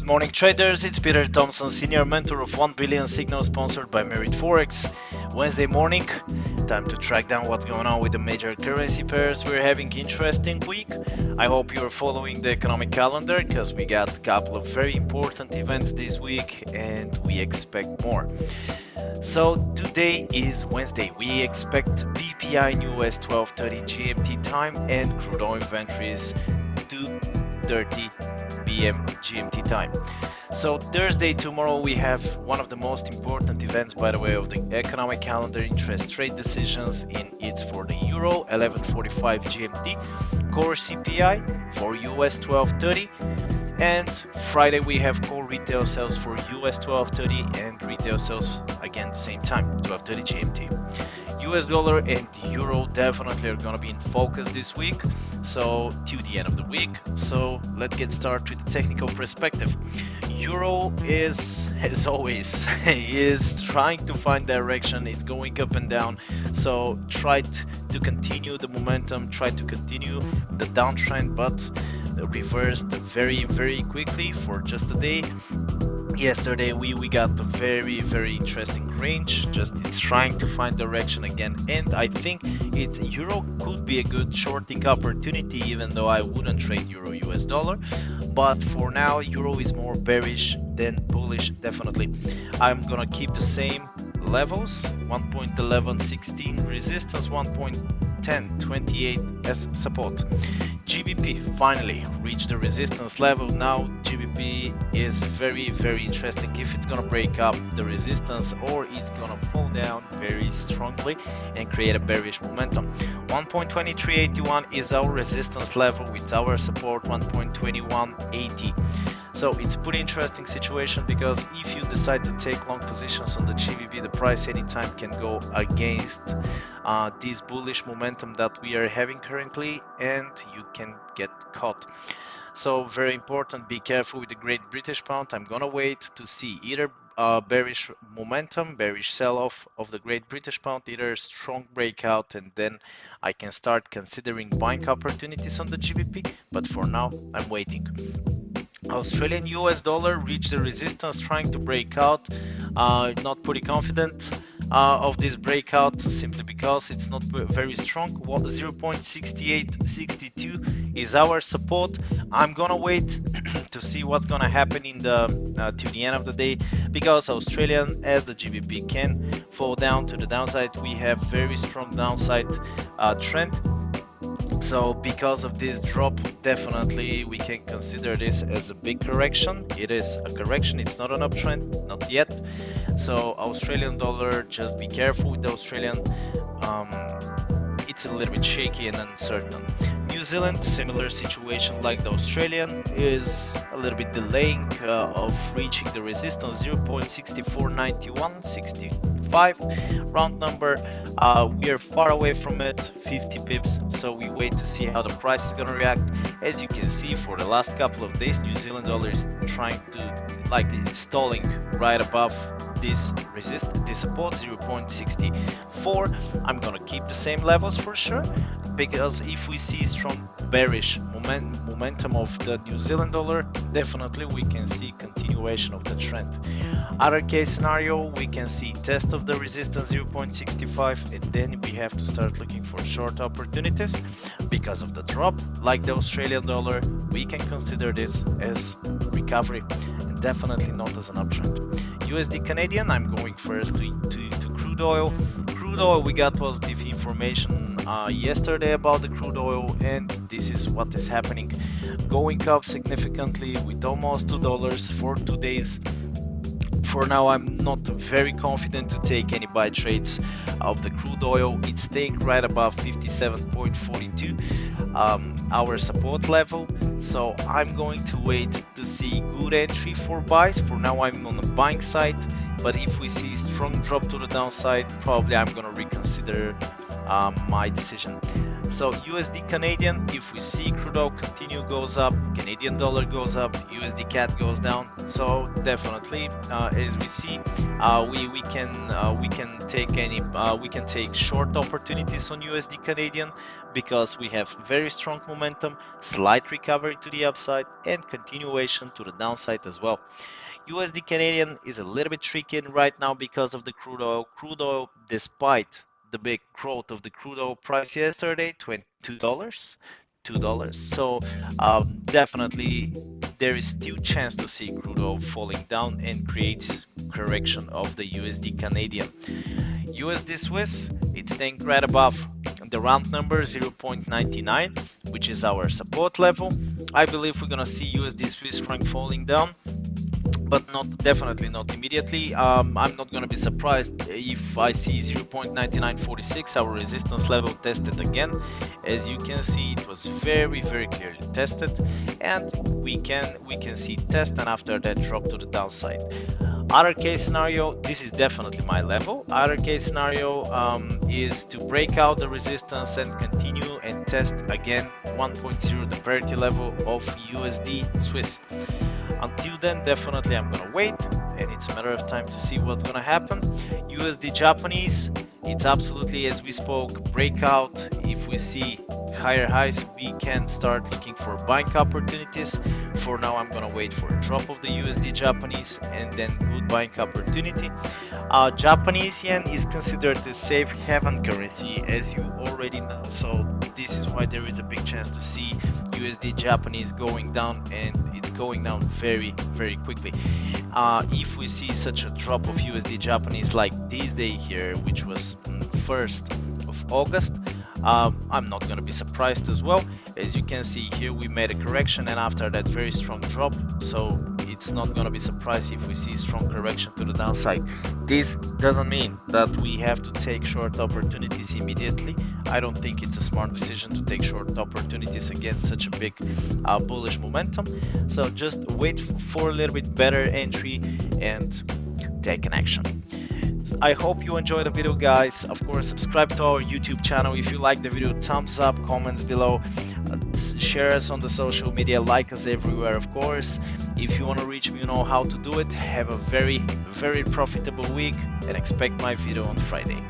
Good morning traders, it's Peter Thompson, senior mentor of 1 billion signal sponsored by Merit Forex. Wednesday morning, time to track down what's going on with the major currency pairs. We're having interesting week. I hope you're following the economic calendar because we got a couple of very important events this week and we expect more. So today is Wednesday. We expect PPI in US 12:30 GMT time and crude oil inventories 2:30 p.m. GMT time. So Thursday, tomorrow, we have one of the most important events, by the way, of the economic calendar, interest rate decisions. It's for the Euro 11:45 GMT, core CPI for US 12:30. And Friday we have core retail sales for US 12:30 and retail sales again the same time, 12:30 GMT. US dollar and euro definitely are gonna be in focus this week, so till the end of the week. So let's get started with the technical perspective. Euro is, as always, is trying to find direction. It's going up and down, so try to continue the momentum, try to continue the downtrend, but reversed very quickly for just a day. Yesterday we got a very interesting range, just it's trying to find direction again, and I think it's euro could be a good shorting opportunity, even though I wouldn't trade euro US dollar. But for now euro is more bearish than bullish. Definitely I'm gonna keep the same levels, 1.1116 resistance, 1.1028 as support. GBP finally reached the resistance level. Now GBP is very interesting if it's gonna break up the resistance or it's gonna fall down very strongly and create a bearish momentum. 1.2381 is our resistance level with our support 1.2180. So it's a pretty interesting situation, because if you decide to take long positions on the GBP, the price anytime can go against this bullish momentum that we are having currently, and you can get caught. So very important, be careful with the Great British Pound. I'm gonna wait to see either bearish momentum, bearish sell-off of the Great British Pound, either strong breakout, and then I can start considering buying opportunities on the GBP, but for now I'm waiting. Australian US dollar reached the resistance, trying to break out. Not pretty confident of this breakout, simply because it's not very strong. 0.6862 is our support. I'm gonna wait to see what's gonna happen in the till the end of the day, because Australian as the GBP can fall down to the downside. We have very strong downside trend. So because of this drop, definitely we can consider this as a big correction. It is a correction, it's not an uptrend, not yet. So Australian dollar, just be careful with the Australian. It's a little bit shaky and uncertain. New Zealand, similar situation like the Australian, is a little bit delaying of reaching the resistance, 0.6491, 65 round number. We are far away from it, 50 pips, so we wait to see how the price is gonna react. As you can see, for the last couple of days, New Zealand dollar is trying to, like, it's stalling right above this support, 0.64. I'm gonna keep the same levels for sure, because if we see strong bearish momentum of the New Zealand dollar, definitely we can see continuation of the trend. Other case scenario, we can see test of the resistance 0.65, and then we have to start looking for short opportunities because of the drop. Like the Australian dollar, we can consider this as recovery and definitely not as an uptrend. USD Canadian, I'm going first to crude oil. Crude oil, we got positive information yesterday about the crude oil, and this is what is happening. Going up significantly with almost $2 for 2 days. For now, I'm not very confident to take any buy trades of the crude oil. It's staying right above 57.42, our support level. So I'm going to wait to see good entry for buys. For now, I'm on the buying side, but if we see strong drop to the downside, probably I'm gonna reconsider my decision. So USD Canadian, if we see crude oil continue goes up, Canadian dollar goes up, USD CAD goes down. So definitely, as we see, we can take short opportunities on USD Canadian, because we have very strong momentum, slight recovery to the upside, and continuation to the downside as well. USD Canadian is a little bit tricky right now because of the crude oil. Crude oil, despite the big growth of the crude oil price yesterday, $22, $2. So definitely there is still chance to see crude oil falling down and creates correction of the USD Canadian. USD Swiss, it's staying right above the round number 0.99, which is our support level. I believe we're gonna see USD Swiss franc falling down, but definitely not immediately. I'm not going to be surprised if I see 0.9946, our resistance level, tested again. As you can see, it was very clearly tested, and we can see test and after that drop to the downside. Other case scenario, this is definitely my level. Other case scenario is to break out the resistance and continue and test again 1.0, the parity level of USD Swiss. Until then, definitely I'm gonna wait, and it's a matter of time to see what's gonna happen. USD Japanese, it's absolutely, as we spoke, breakout. If we see higher highs, we can start looking for buying opportunities. For now, I'm gonna wait for a drop of the USD Japanese and then good buying opportunity. Japanese yen is considered the safe haven currency, as you already know, so this is why there is a big chance to see USD Japanese going down, and it's going down very quickly. If we see such a drop of USD Japanese like this day here, which was 1st of August, I'm not gonna be surprised as well. As you can see here, we made a correction and after that very strong drop, so it's not gonna be surprised if we see strong correction to the downside. This doesn't mean that we have to take short opportunities immediately. I don't think it's a smart decision to take short opportunities against such a big bullish momentum. So just wait for a little bit better entry and take an action. I hope you enjoyed the video, guys. Of course, subscribe to our YouTube channel. If you like the video, thumbs up, comments below, share us on the social media, like us everywhere, of course. If you want to reach me, you know how to do it. Have a very profitable week and expect my video on Friday.